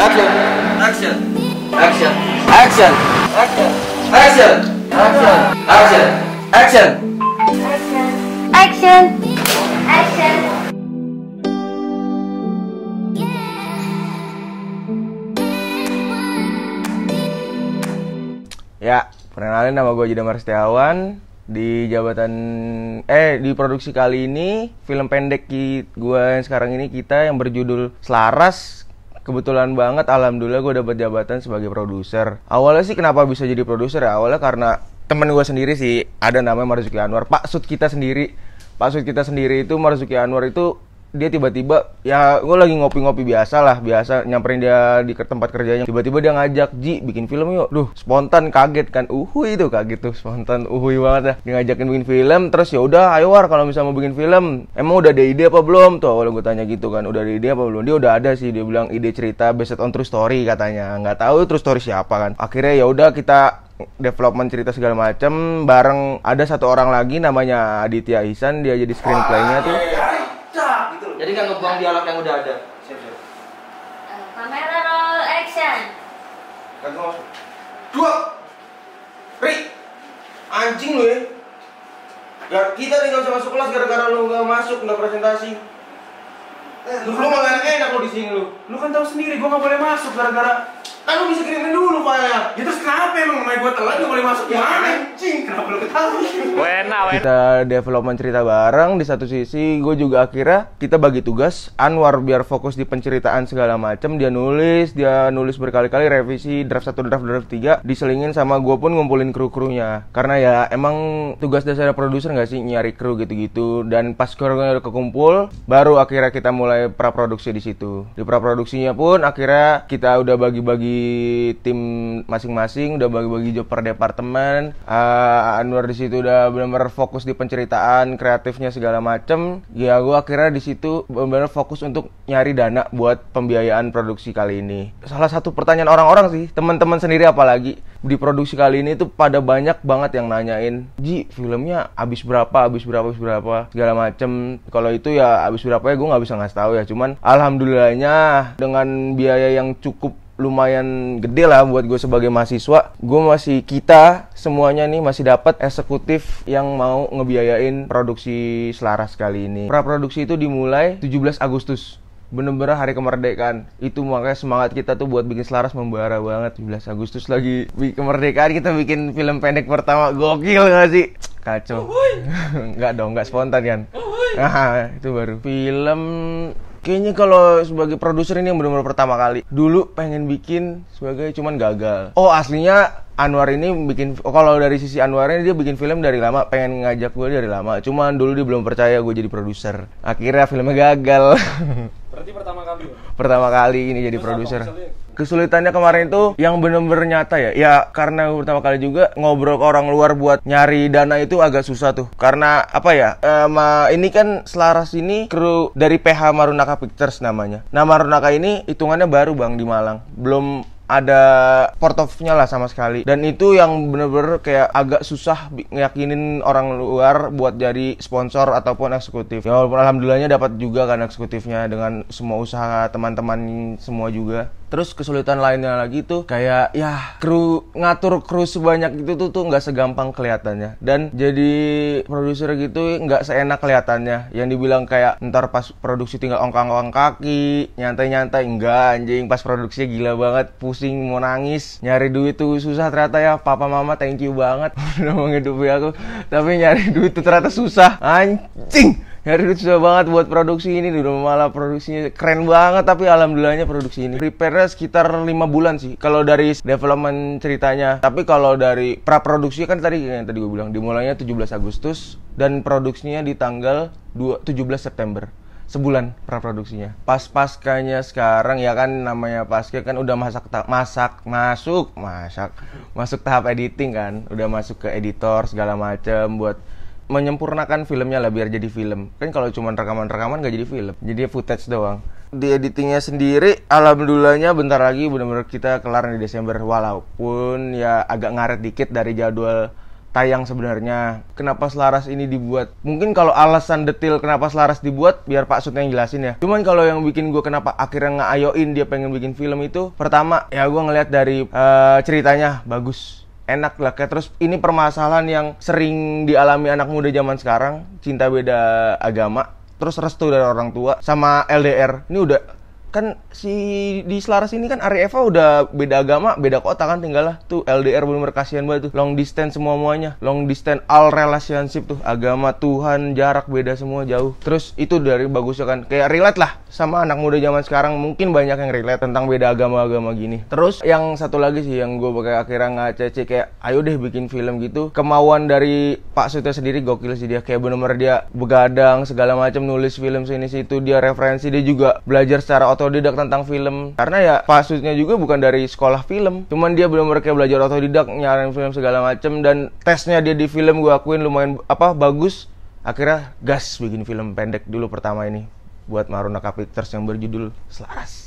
Action. Action. Action. Action. Action. Action. Action. Action. Action. Action. Action. Ya, perkenalin nama gue Jedamar Setiawan. Di jabatan di produksi kali ini film pendek gue yang sekarang ini kita yang berjudul Selaras. Kebetulan banget, alhamdulillah gue dapat jabatan sebagai produser. Awalnya sih kenapa bisa jadi produser ya? Awalnya karena temen gue sendiri sih, ada namanya Marzuki Anwar. Pak Sud kita sendiri itu Marzuki Anwar itu dia tiba-tiba, ya gue lagi ngopi-ngopi biasa nyamperin dia di tempat kerjanya. Tiba-tiba dia ngajak, Ji bikin film yuk. Duh, spontan kaget kan, kaget tuh, spontan banget dah. Dia ngajakin bikin film, terus ya udah, ayo War kalau misalnya mau bikin film, emang udah ada ide apa belum? Tuh awalnya gue tanya gitu kan, udah ada ide apa belum? Dia udah ada sih, dia bilang ide cerita based on true story katanya. Nggak tahu true story siapa kan. Akhirnya ya udah kita development cerita segala macem bareng. Ada satu orang lagi namanya Aditya Ihsan, dia jadi screenplay-nya tuh. Jadi nggak ngebuang dialog yang udah ada. Siap. Kamera roll action. Dua. Ri. Anjing lu ya. Ya kita nih gak bisa masuk kelas gara-gara lu gak masuk, gak presentasi. Lu malah enak lu di sini lu. Lu kan tahu sendiri gua nggak boleh masuk gara-gara. Kan lu bisa kirimin dulu filenya. Ya terus kenapa emang namanya gua telat nggak boleh masuk? Ya Anjing, kenapa lu ketahui? Wena. Kita development cerita bareng. Di satu sisi gue juga akhirnya kita bagi tugas. Anwar biar fokus di penceritaan segala macem. Dia nulis berkali-kali, revisi draft 1, draft 3. Diselingin sama gue pun ngumpulin kru-krunya. Karena ya emang tugas dasar produser nggak sih nyari kru gitu-gitu. Dan pas krunya udah kekumpul, baru akhirnya kita mulai praproduksi di situ. Di praproduksinya pun akhirnya kita udah bagi-bagi tim masing-masing, udah bagi-bagi job per departemen. Anwar di situ udah benar-benar fokus di penceritaan, kreatifnya segala macem. Ya gue akhirnya di situ benar-benar fokus untuk nyari dana buat pembiayaan produksi kali ini. Salah satu pertanyaan orang-orang sih, teman-teman sendiri apalagi di produksi kali ini tuh pada banyak banget yang nanyain, Ji filmnya habis berapa segala macem. Kalau itu ya habis berapa ya gue nggak bisa ngasih tahu ya. Cuman alhamdulillahnya dengan biaya yang cukup lumayan gede lah buat gue sebagai mahasiswa, kita semuanya nih masih dapat eksekutif yang mau ngebiayain produksi Selaras kali ini. Praproduksi itu dimulai 17 Agustus. Bener-bener hari kemerdekaan. Itu makanya semangat kita tuh buat bikin Selaras membara banget. 17 Agustus lagi kemerdekaan kita bikin film pendek pertama. Gokil gak sih? Kacau. Enggak dong, enggak spontan kan. Nah, itu baru film. Kayaknya kalau sebagai produser ini yang benar-benar pertama kali. Dulu pengen bikin sebagai cuman gagal. Oh aslinya Anwar ini kalau dari sisi Anwarnya dia bikin film dari lama, pengen ngajak gue dari lama. Cuman dulu dia belum percaya gue jadi produser. Akhirnya filmnya gagal. Berarti pertama kali. Pertama kali ini jadi produser. Kesulitannya kemarin itu yang bener-bener nyata ya. Ya karena pertama kali juga ngobrol ke orang luar buat nyari dana itu agak susah tuh. Karena apa ya? Ini kan Selaras ini kru dari PH Marunaka Pictures namanya. Nah Marunaka ini hitungannya baru bang di Malang. Belum ada portofnya lah sama sekali. Dan itu yang bener-bener kayak agak susah ngeyakinin orang luar buat jadi sponsor ataupun eksekutif. Ya walaupun alhamdulillahnya dapat juga kan eksekutifnya dengan semua usaha teman-teman semua juga. Terus kesulitan lainnya lagi tuh kayak ya ngatur kru sebanyak itu tuh nggak segampang kelihatannya. Dan jadi produser gitu nggak seenak kelihatannya. Yang dibilang kayak ntar pas produksi tinggal ongkang-ongkang kaki, nyantai-nyantai, enggak anjing. Pas produksinya gila banget, pusing mau nangis, nyari duit tuh susah ternyata ya. Papa mama thank you banget udah menghidupi aku, tapi nyari duit tuh ternyata susah anjing. Nyari duit susah banget buat produksi ini. Udah malah produksinya keren banget, tapi alhamdulillahnya produksi ini prepare-nya sekitar 5 bulan sih kalau dari development ceritanya. Tapi kalau dari praproduksi kan tadi yang tadi gue bilang dimulainya 17 Agustus dan produksinya di tanggal 17 September. Sebulan praproduksinya. Pas paskanya sekarang ya kan, namanya pasca kan udah masuk tahap editing kan, udah masuk ke editor segala macem buat menyempurnakan filmnya lah biar jadi film. Kan kalau cuma rekaman gak jadi film, jadi footage doang. Di editingnya sendiri alhamdulillahnya bentar lagi benar-benar kita kelar di Desember, walaupun ya agak ngaret dikit dari jadwal tayang sebenarnya. Kenapa Selaras ini dibuat? Mungkin kalau alasan detail kenapa Selaras dibuat biar Pak Sut yang jelasin ya. Cuman kalau yang bikin gue kenapa akhirnya ngeayoin dia pengen bikin film itu, pertama ya gue ngeliat dari ceritanya bagus, enak lah. Kayak terus ini permasalahan yang sering dialami anak muda zaman sekarang, cinta beda agama, terus restu dari orang tua, sama LDR. Ini udah kan si di Selaras ini kan Ari Eva udah beda agama, beda kota kan, tinggal lah tuh LDR bener-bener kasihan banget tuh. Long distance semuanya, long distance all relationship tuh, agama, Tuhan, jarak beda semua jauh. Terus itu dari bagusnya kan kayak relate lah sama anak muda zaman sekarang, mungkin banyak yang relate tentang beda agama-agama gini. Terus yang satu lagi sih yang gue pakai akhirnya ngacece kayak ayo deh bikin film gitu. Kemauan dari Pak Sutnya sendiri gokil sih, dia kayak bener-bener dia begadang segala macam nulis film sini situ, dia referensi, dia juga belajar secara otodidak tentang film. Karena ya Pak Sutnya juga bukan dari sekolah film, cuman dia benar-benar kayak belajar otodidak, nyaranin film segala macem, dan tesnya dia di film gue akuin lumayan bagus. Akhirnya gas bikin film pendek dulu pertama ini buat Marunaka Pictures yang berjudul Selaras.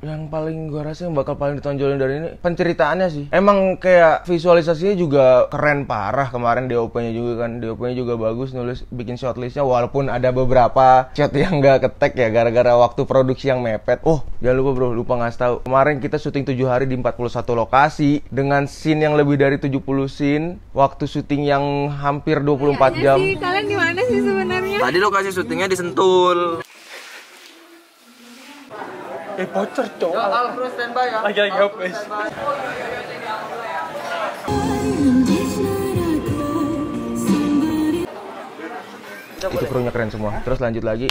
Yang paling gue rasa yang bakal paling ditonjolin dari ini penceritaannya sih. Emang kayak visualisasinya juga keren parah. Kemarin DOP-nya juga kan, DOP-nya juga bagus, nulis bikin shortlistnya walaupun ada beberapa shot yang gak ketek ya gara-gara waktu produksi yang mepet. Oh jangan lupa bro, lupa ngasih tahu, kemarin kita syuting 7 hari di 41 lokasi dengan scene yang lebih dari 70 scene, waktu syuting yang hampir 24 jam. Sih, kalian di mana sih sebenarnya? Tadi lokasi syutingnya di Sentul. Bocor cowok. Ya, Al, bro, standby ya. Lagi hopes. Itu krunya keren semua. Terus lanjut lagi,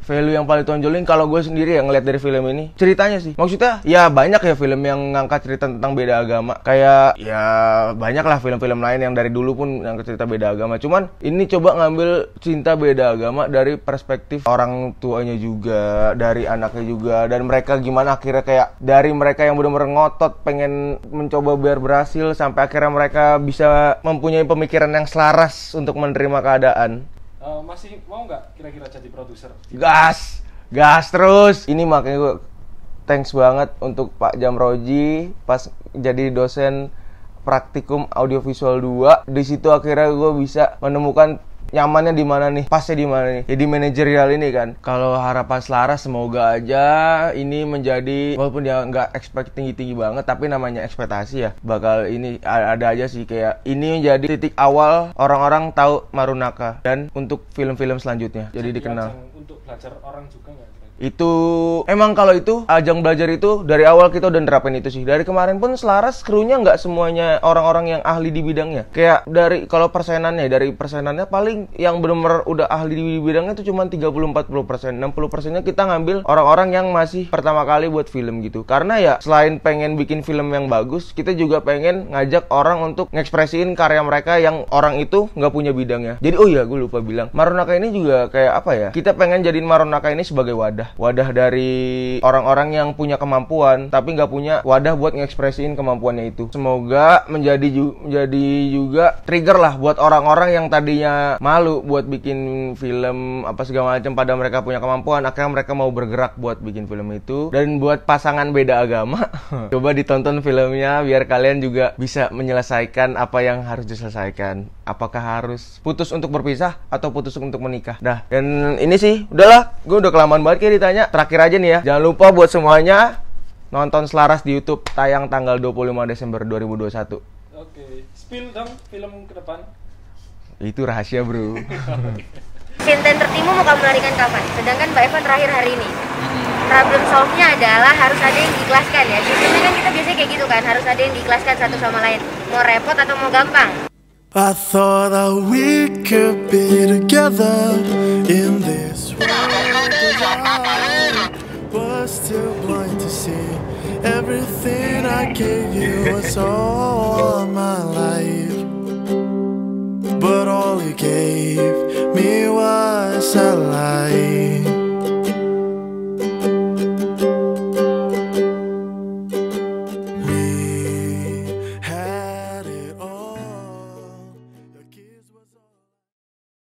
value yang paling tonjolin kalau gue sendiri yang ngeliat dari film ini ceritanya sih. Maksudnya ya banyak ya film yang ngangkat cerita tentang beda agama, kayak ya banyak lah film-film lain yang dari dulu pun ngangkat cerita beda agama. Cuman ini coba ngambil cinta beda agama dari perspektif orang tuanya juga, dari anaknya juga, dan mereka gimana akhirnya kayak dari mereka yang benar-benar ngotot pengen mencoba biar berhasil sampai akhirnya mereka bisa mempunyai pemikiran yang selaras untuk menerima keadaan. Masih mau nggak kira-kira jadi produser? Gas terus. Ini makanya gue thanks banget untuk Pak Jamroji pas jadi dosen praktikum audiovisual 2. Di situ akhirnya gue bisa menemukan nyamannya di mana nih, pasnya di mana nih. Jadi manajerial ini kan. Kalau harapan Selaras semoga aja ini menjadi, walaupun dia nggak expect tinggi-tinggi banget, tapi namanya ekspektasi ya, bakal ini ada aja sih kayak ini menjadi titik awal orang-orang tahu Marunaka dan untuk film-film selanjutnya. Jadi dikenal. Untuk belajar orang juga nggak? Itu emang kalau itu ajang belajar itu dari awal kita udah nerapin itu sih. Dari kemarin pun Selaras krunya nggak semuanya orang-orang yang ahli di bidangnya. Kayak dari kalau persenannya, dari persenannya paling yang benar-benar udah ahli di bidangnya itu cuma 30-40%. 60%-nya kita ngambil orang-orang yang masih pertama kali buat film gitu. Karena ya selain pengen bikin film yang bagus, kita juga pengen ngajak orang untuk ngekspresiin karya mereka yang orang itu nggak punya bidangnya. Jadi oh iya gue lupa bilang, Marunaka ini juga kayak apa ya, kita pengen jadiin Marunaka ini sebagai wadah dari orang-orang yang punya kemampuan tapi nggak punya wadah buat ngekspresiin kemampuannya itu. Semoga menjadi juga trigger lah buat orang-orang yang tadinya malu buat bikin film apa segala macam, pada mereka punya kemampuan akhirnya mereka mau bergerak buat bikin film itu. Dan buat pasangan beda agama coba ditonton filmnya biar kalian juga bisa menyelesaikan apa yang harus diselesaikan. Apakah harus putus untuk berpisah atau putus untuk menikah. Nah, dan ini sih udahlah, gue udah kelamaan banget kayak ditanya. Terakhir aja nih ya, jangan lupa buat semuanya nonton Selaras di YouTube, tayang tanggal 25 Desember 2021. Oke, spill dong film ke depan. Itu rahasia bro. Sinten tertimu mau kamu larikan kapan? Sedangkan Mbak Eva terakhir hari ini. Problem solve-nya adalah harus ada yang diikhlaskan ya. Sistemnya kan kita biasanya kayak gitu kan, harus ada yang diikhlaskan satu sama lain. Mau repot atau mau gampang? I thought that we could be together in this world, but still blind to see everything I gave you was all